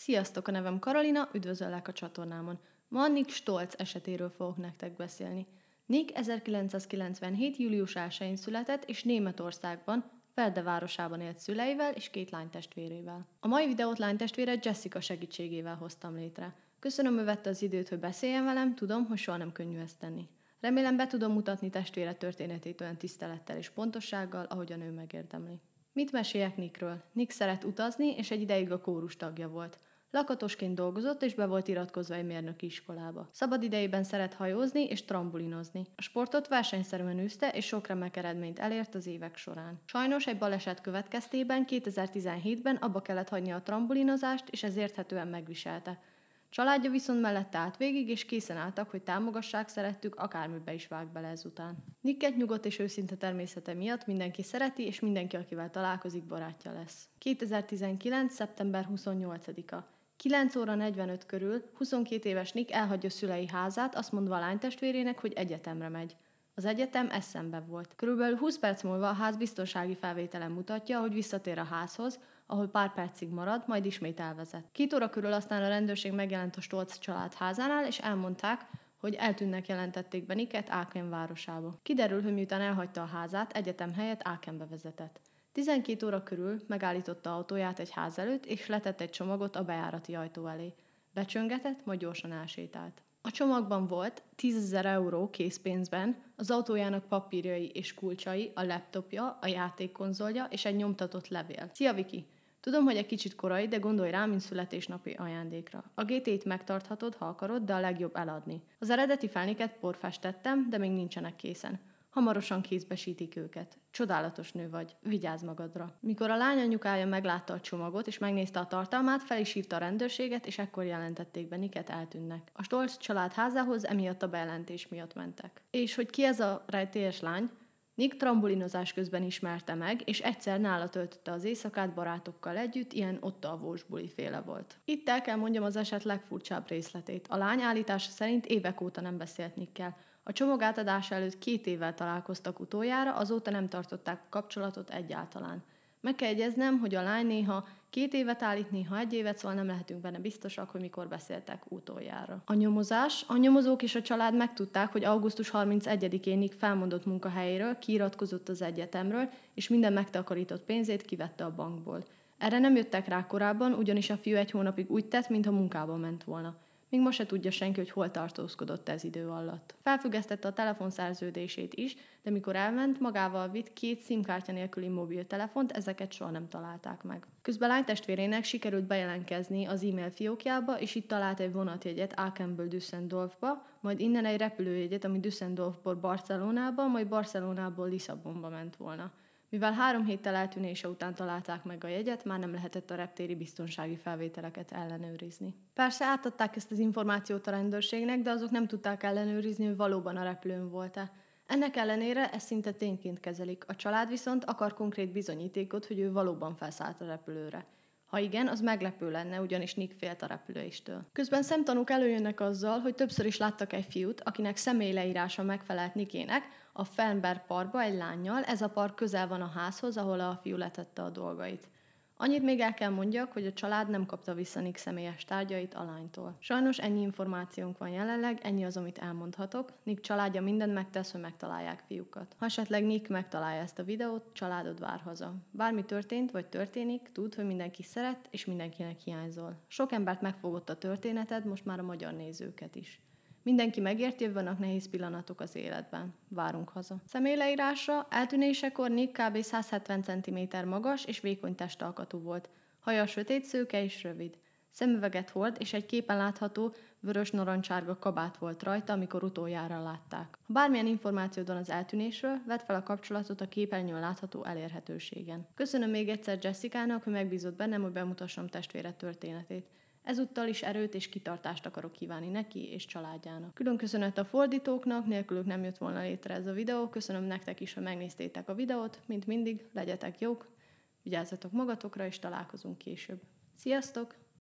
Sziasztok, a nevem Karolina, üdvözöllek a csatornámon. Ma Nick Stolz esetéről fogok nektek beszélni. Nick 1997. július 1-én született, és Németországban, Velde városában élt szüleivel és 2 lánytestvérével. A mai videót lánytestvére Jessica segítségével hoztam létre. Köszönöm, ő vette az időt, hogy beszéljen velem, tudom, hogy soha nem könnyű ezt tenni. Remélem, be tudom mutatni testvére történetét olyan tisztelettel és pontossággal, ahogyan ő megérdemli. Mit meséljek Nickről? Nick szeret utazni, és egy ideig a kórus tagja volt. Lakatosként dolgozott, és be volt iratkozva egy mérnöki iskolába. Szabad idejében szeret hajózni és trambolinozni. A sportot versenyszerűen űzte, és sok remek eredményt elért az évek során. Sajnos egy baleset következtében 2017-ben abba kellett hagynia a trambolinozást, és ez érthetően megviselte. Családja viszont mellette állt végig, és készen álltak, hogy támogassák szerettük, akármibe is vág bele ezután. Nicket nyugodt és őszinte természete miatt mindenki szereti, és mindenki, akivel találkozik, barátja lesz. 2019. szeptember 28-a. 9 óra 45 körül 22 éves Nick elhagyja szülei házát, azt mondva a lánytestvérének, hogy egyetemre megy. Az egyetem Essenben volt. Körülbelül 20 perc múlva a ház biztonsági felvételen mutatja, hogy visszatér a házhoz, ahol pár percig marad, majd ismét elvezet. 2 óra körül aztán a rendőrség megjelent a Stolz család házánál, és elmondták, hogy eltűnnek, jelentették be Nicket Aachen városába. Kiderül, hogy miután elhagyta a házát, egyetem helyett Aachenbe vezetett. 12 óra körül megállította autóját egy ház előtt, és letett egy csomagot a bejárati ajtó elé. Becsöngetett, majd gyorsan elsétált. A csomagban volt 10 000 euró készpénzben, az autójának papírjai és kulcsai, a laptopja, a játékkonzolja és egy nyomtatott levél. Szia Viki! Tudom, hogy egy kicsit korai, de gondolj rá, mint születésnapi ajándékra. A GT-t megtarthatod, ha akarod, de a legjobb eladni. Az eredeti felniket porfestettem, de még nincsenek készen. Hamarosan kézbesítik őket. Csodálatos nő vagy, vigyázz magadra. Mikor a lány anyukája meglátta a csomagot és megnézte a tartalmát, fel is hívta a rendőrséget, és ekkor jelentették be, Nicket eltűnnek. A Stolz család házához emiatt a bejelentés miatt mentek. És hogy ki ez a rejtélyes lány? Nick trambulinozás közben ismerte meg, és egyszer nála töltötte az éjszakát barátokkal együtt, ilyen ottalvós buli féle volt. Itt el kell mondjam az eset legfurcsább részletét. A lány állítása szerint évek óta nem beszélt Nickkel. A csomag átadása előtt 2 évvel találkoztak utoljára, azóta nem tartották a kapcsolatot egyáltalán. Meg kell jegyeznem, hogy a lány néha 2 évet állít, néha 1 évet, szóval nem lehetünk benne biztosak, hogy mikor beszéltek utoljára. A nyomozás. A nyomozók és a család megtudták, hogy augusztus 31-én Nick felmondott munkahelyéről, kiiratkozott az egyetemről, és minden megtakarított pénzét kivette a bankból. Erre nem jöttek rá korábban, ugyanis a fiú 1 hónapig úgy tett, mintha munkába ment volna. Még ma se tudja senki, hogy hol tartózkodott ez idő alatt. Felfüggesztette a telefonszerződését is, de mikor elment, magával vitt 2 SIM-kártya nélküli mobiltelefont, ezeket soha nem találták meg. Közben lánytestvérének sikerült bejelentkezni az e-mail fiókjába, és itt talált egy vonatjegyet Aachenből Düsseldorfba, majd innen egy repülőjegyet, ami Düsseldorfból Barcelonába, majd Barcelonából Lisszabonba ment volna. Mivel 3 héttel eltűnése után találták meg a jegyet, már nem lehetett a reptéri biztonsági felvételeket ellenőrizni. Persze átadták ezt az információt a rendőrségnek, de azok nem tudták ellenőrizni, hogy valóban a repülőn volt-e. Ennek ellenére ezt szinte tényként kezelik. A család viszont akar konkrét bizonyítékot, hogy ő valóban felszállt a repülőre. Ha igen, az meglepő lenne, ugyanis Nick félt a repüléstől. Közben szemtanúk előjönnek azzal, hogy többször is láttak egy fiút, akinek személyleírása megfelelt Nickének, a Fernberg parkba egy lánnyal, ez a park közel van a házhoz, ahol a fiú letette a dolgait. Annyit még el kell mondjak, hogy a család nem kapta vissza Nick személyes tárgyait a lánytól. Sajnos ennyi információnk van jelenleg, ennyi az, amit elmondhatok. Nick családja mindent megtesz, hogy megtalálják fiúkat. Ha esetleg Nick megtalálja ezt a videót, családod vár haza. Bármi történt vagy történik, tudd, hogy mindenki szeret, és mindenkinek hiányzol. Sok embert megfogott a történeted, most már a magyar nézőket is. Mindenki megérti, hogy vannak nehéz pillanatok az életben. Várunk haza. Személyleírásra eltűnésekor Nick kb. 170 cm magas és vékony testalkatú volt. Haja sötét szőke és rövid. Szemüveget hord, és egy képen látható vörös-narancsárga kabát volt rajta, amikor utoljára látták. Ha bármilyen információd van az eltűnésről, vedd fel a kapcsolatot a képernyőn látható elérhetőségen. Köszönöm még egyszer Jessica-nak, hogy megbízott bennem, hogy bemutassam testvére történetét. Ezúttal is erőt és kitartást akarok kívánni neki és családjának. Külön köszönet a fordítóknak, nélkülük nem jött volna létre ez a videó. Köszönöm nektek is, hogy megnéztétek a videót. Mint mindig, legyetek jók, vigyázzatok magatokra, és találkozunk később. Sziasztok!